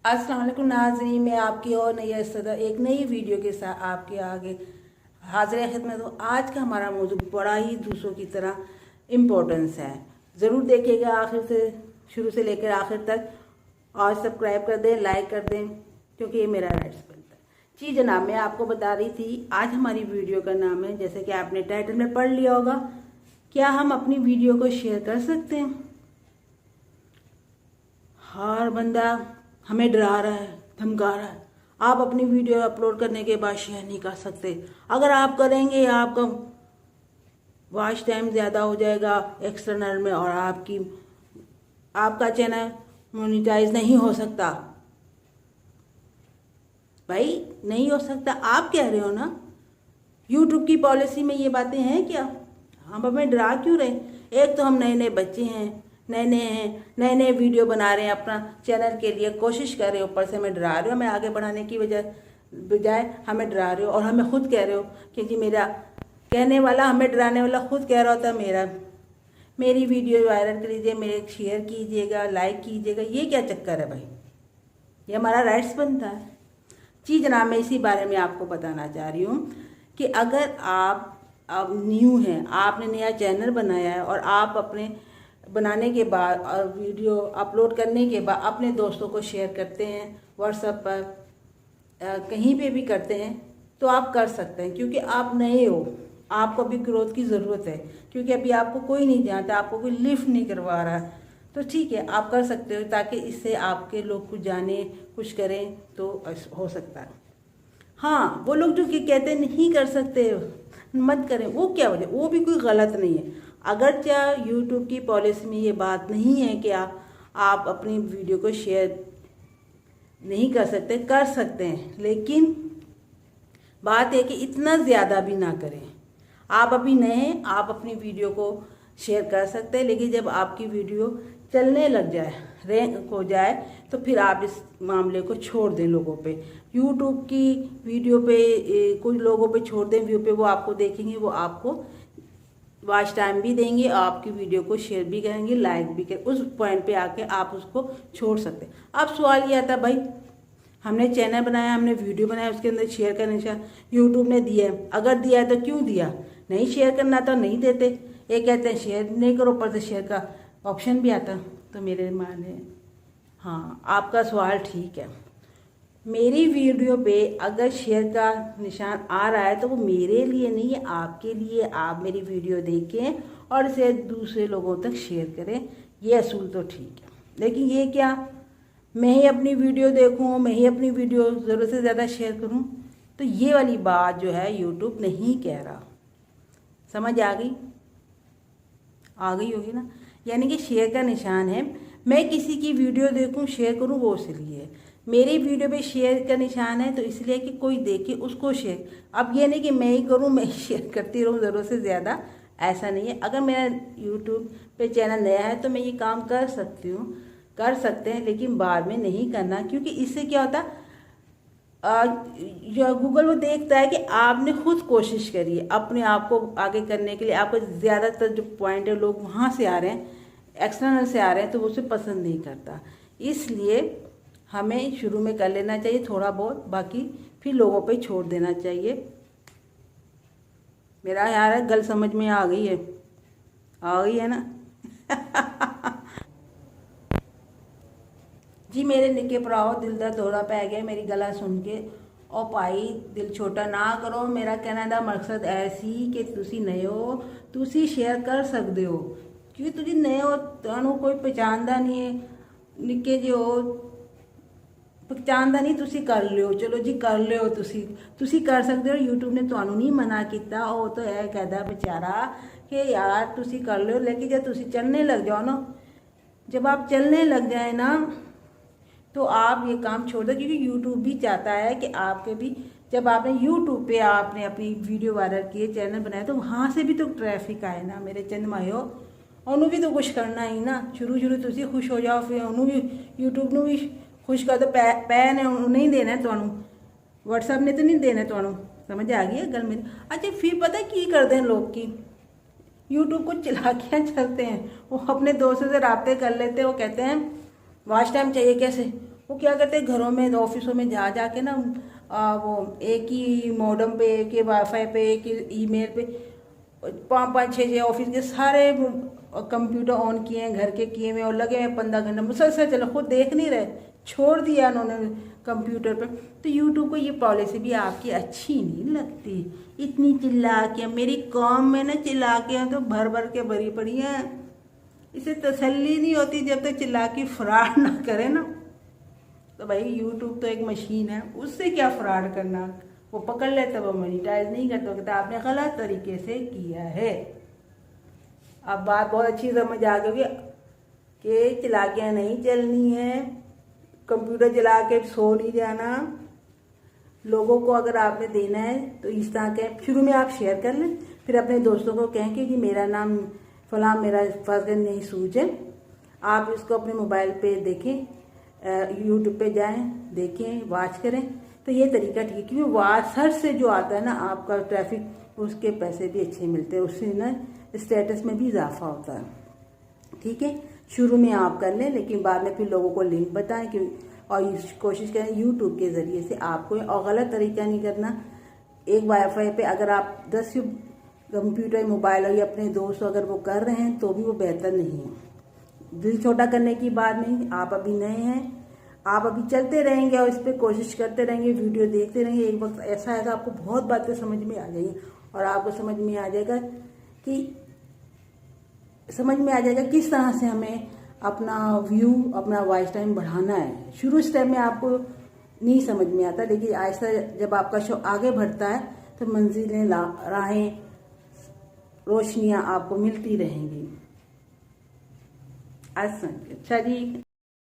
अस्सलाम वालेकुम नाज़रीन, मैं आपकी और नई सदर एक नई वीडियो के साथ आपके आगे हाजिर खिदमत हूँ। आज का हमारा मौजू बड़ा ही दूसरों की तरह इम्पोर्टेंस है। ज़रूर देखिएगा आखिर से, शुरू से लेकर आखिर तक, और सब्सक्राइब कर दें, लाइक कर दें, क्योंकि ये मेरा राइट्स बनता है। जी जनाब, मैं आपको बता रही थी आज हमारी वीडियो का नाम है, जैसे कि आपने टाइटल में पढ़ लिया होगा, क्या हम अपनी वीडियो को शेयर कर सकते हैं? हर बंदा हमें डरा रहा है, धमका रहा है, आप अपनी वीडियो अपलोड करने के बाद शेयर नहीं कर सकते। अगर आप करेंगे आपका वॉच टाइम ज़्यादा हो जाएगा एक्सटर्नल में, और आपका चैनल मोनेटाइज नहीं हो सकता। भाई नहीं हो सकता, आप कह रहे हो ना। यूट्यूब की पॉलिसी में ये बातें हैं क्या? हम हमें डरा क्यों रहे? एक तो हम नए नए बच्चे हैं, नए नए वीडियो बना रहे हैं, अपना चैनल के लिए कोशिश कर रहे हो, ऊपर से हमें डरा रहे हो, हमें आगे बढ़ाने की बजाय हमें डरा रहे हो। और हमें खुद कह रहे हो कि जी, मेरा कहने वाला, हमें डराने वाला खुद कह रहा होता मेरी वीडियो वायरल कर लीजिए, मेरे शेयर कीजिएगा, लाइक कीजिएगा। ये क्या चक्कर है भाई? ये हमारा राइट्स बनता है। जी जनाब, मैं इसी बारे में आपको बताना चाह रही हूँ कि अगर आप अब न्यू हैं, आपने नया चैनल बनाया है, और आप अपने बनाने के बाद और वीडियो अपलोड करने के बाद अपने दोस्तों को शेयर करते हैं, व्हाट्सएप पर कहीं पे भी करते हैं, तो आप कर सकते हैं, क्योंकि आप नए हो, आपको अभी ग्रोथ की ज़रूरत है, क्योंकि अभी आपको कोई नहीं जानता, आपको कोई लिफ्ट नहीं करवा रहा। तो ठीक है, आप कर सकते हो, ताकि इससे आपके लोग कुछ जाने, कुछ करें, तो हो सकता है। हाँ, वो लोग जो कहते नहीं कर सकते मत करें, वो क्या वजह, वो भी कोई गलत नहीं है। अगर क्या यूट्यूब की पॉलिसी में ये बात नहीं है कि आप अपनी वीडियो को शेयर नहीं कर सकते, कर सकते हैं, लेकिन बात है कि इतना ज़्यादा भी ना करें। आप अभी नए हैं, आप अपनी वीडियो को शेयर कर सकते हैं, लेकिन जब आपकी वीडियो चलने लग जाए, रैंक हो जाए, तो फिर आप इस मामले को छोड़ दें लोगों पे। यूट्यूब की वीडियो पे कुछ लोगों पे छोड़ दें, व्यू पे, वो आपको देखेंगे, वो आपको वॉच टाइम भी देंगे, आपकी वीडियो को शेयर भी करेंगे, लाइक भी करेंगे। उस पॉइंट पे आके आप उसको छोड़ सकते हैं। अब सवाल ये आता, भाई हमने चैनल बनाया, हमने वीडियो बनाया, उसके अंदर शेयर का निशान यूट्यूब ने दिया है, अगर दिया है तो क्यों दिया? नहीं शेयर करना तो नहीं देते। ये कहते हैं शेयर नहीं करो, ऊपर से शेयर का ऑप्शन भी आता। तो मेरे माने, हाँ, आपका सवाल ठीक है। मेरी वीडियो पे अगर शेयर का निशान आ रहा है तो वो मेरे लिए नहीं है, आपके लिए। आप मेरी वीडियो देखें और इसे दूसरे लोगों तक शेयर करें, ये असूल तो ठीक है। लेकिन ये क्या, मैं ही अपनी वीडियो देखूं, मैं ही अपनी वीडियो ज़रूरत से ज़्यादा शेयर करूं? तो ये वाली बात जो है यूट्यूब नहीं कह रहा। समझ आ गई? आ गई होगी ना। यानी कि शेयर का निशान है, मैं किसी की वीडियो देखूं, शेयर करूं, वो इसलिए। मेरी वीडियो पे शेयर का निशान है तो इसलिए कि कोई देखे, उसको शेयर। अब ये नहीं कि मैं ही करूं, मैं ही शेयर करती रहूं ज़रूरत से ज़्यादा, ऐसा नहीं है। अगर मेरा यूट्यूब पे चैनल नया है तो मैं ये काम कर सकती हूँ, कर सकते हैं, लेकिन बाद में नहीं करना, क्योंकि इससे क्या होता है, गूगल वो देखता है कि आपने खुद कोशिश करी है अपने आप को आगे करने के लिए। आपको ज़्यादातर जो पॉइंट है, लोग वहाँ से आ रहे हैं, एक्सटर्नल से आ रहे हैं, तो वो उसे पसंद नहीं करता। इसलिए हमें शुरू में कर लेना चाहिए थोड़ा बहुत, बाकी फिर लोगों पे छोड़ देना चाहिए। मेरा यार गल समझ में आ गई है ना। जी मेरे निके भराओ, दिल दा दौरा पै गया मेरी गला सुन के। और भाई दिल छोटा ना करो। मेरा कहने का मकसद ऐसी कि तुसी नए हो, तुसी शेयर कर सकते हो, क्योंकि तुझे नए हो, तुहानू कोई पहचानदा नहीं है, निके जे हो, पहचानदा नहीं, तुसी कर लियो। चलो जी, कर लियो, तुसी कर सकते हो। यूट्यूब ने तुहानू नहीं मना किया, वो तो यह कहता बेचारा कि यार तुसी कर लियो। लेकिन जब तुसी चलने लग जाओ ना, जब आप चलने लग जाए ना, तो आप ये काम छोड़ दो, क्योंकि यूट्यूब भी चाहता है कि आपके भी, जब आपने यूट्यूब पे आपने अपनी वीडियो वायरल किए, चैनल बनाया, तो वहाँ से भी तो ट्रैफिक आए ना मेरे चंद मायो। उन्होंने भी तो कुछ करना ही ना। शुरू तुसी खुश हो जाओ, फिर उन्होंने भी, यूट्यूब ने भी खुश कर दो। पै ने नहीं देना तुहानू, व्हाट्सएप ने तो नहीं देना तुहानू। समझ आ गई है गल मेरी? अच्छा, फिर पता की करते हैं लोग की, यूट्यूब को चलाकियाँ चलते हैं। वो अपने दोस्तों से रब्ते कर लेते हैं, वो कहते हैं वॉच टाइम चाहिए कैसे, वो क्या करते हैं घरों में ऑफिसों में जा जाके ना वो एक ही मॉडेम पे, एक ही वाईफाई पे, एक ही ईमेल पे 5-5 6 ऑफिस के सारे कंप्यूटर ऑन किए हैं, घर के किए हुए और लगे हैं 15 घंटे मुसलसल चलो, खुद देख नहीं रहे, छोड़ दिया उन्होंने कंप्यूटर पे। तो यूट्यूब को ये पॉलिसी भी आपकी अच्छी नहीं लगती, इतनी चिल्ला के। मेरी कौम में ना चिल्ला के तो भर भर के भरी पड़ी है, इसे तसल्ली नहीं होती जब तक चिल्ला के फ्रॉड ना करे ना। तो भाई यूट्यूब तो एक मशीन है, उससे क्या फ्रॉड करना, वो पकड़ लेता, वो मोनिटाइज नहीं करता, कहता आपने गलत तरीके से किया है। अब बात बहुत अच्छी समझ आ गई कि चलाकियाँ नहीं चलनी है, कंप्यूटर चला के सो नहीं जाना। लोगों को अगर आपने देना है तो इस तरह के शुरू में आप शेयर कर लें, फिर अपने दोस्तों को कहें कि मेरा नाम फलां, मेरा फर्स्ट नहीं सूझ है, आप इसको अपने मोबाइल पे देखें, यूट्यूब पे जाएं, देखें, वॉच करें। तो ये तरीका ठीक है, क्योंकि वॉच सर्च से जो आता है ना आपका ट्रैफिक, उसके पैसे भी अच्छे मिलते हैं, उससे ना स्टेटस में भी इजाफा होता है। ठीक है, शुरू में आप कर लें, लेकिन बाद में फिर लोगों को लिंक बताएं कि और कोशिश करें यूट्यूब के ज़रिए से आपको, और गलत तरीका नहीं करना। एक वाईफाई पे अगर आप 10 कंप्यूटर, मोबाइल और अपने दोस्त अगर वो कर रहे हैं तो भी वो बेहतर नहीं है। दिल छोटा करने की बात नहीं, आप अभी नए हैं, आप अभी चलते रहेंगे और इस पर कोशिश करते रहेंगे, वीडियो देखते रहेंगे, एक वक्त ऐसा आएगा आपको बहुत बातें समझ में आ जाएगी और आपको समझ में आ जाएगा किस तरह से हमें अपना व्यू, अपना वॉच टाइम बढ़ाना है। शुरू स्टेप में आपको नहीं समझ में आता, लेकिन आहिस्ता जब आपका शो आगे बढ़ता है तो मंजिलें, राहें, रोशनियां आपको मिलती रहेंगी। अच्छा जी।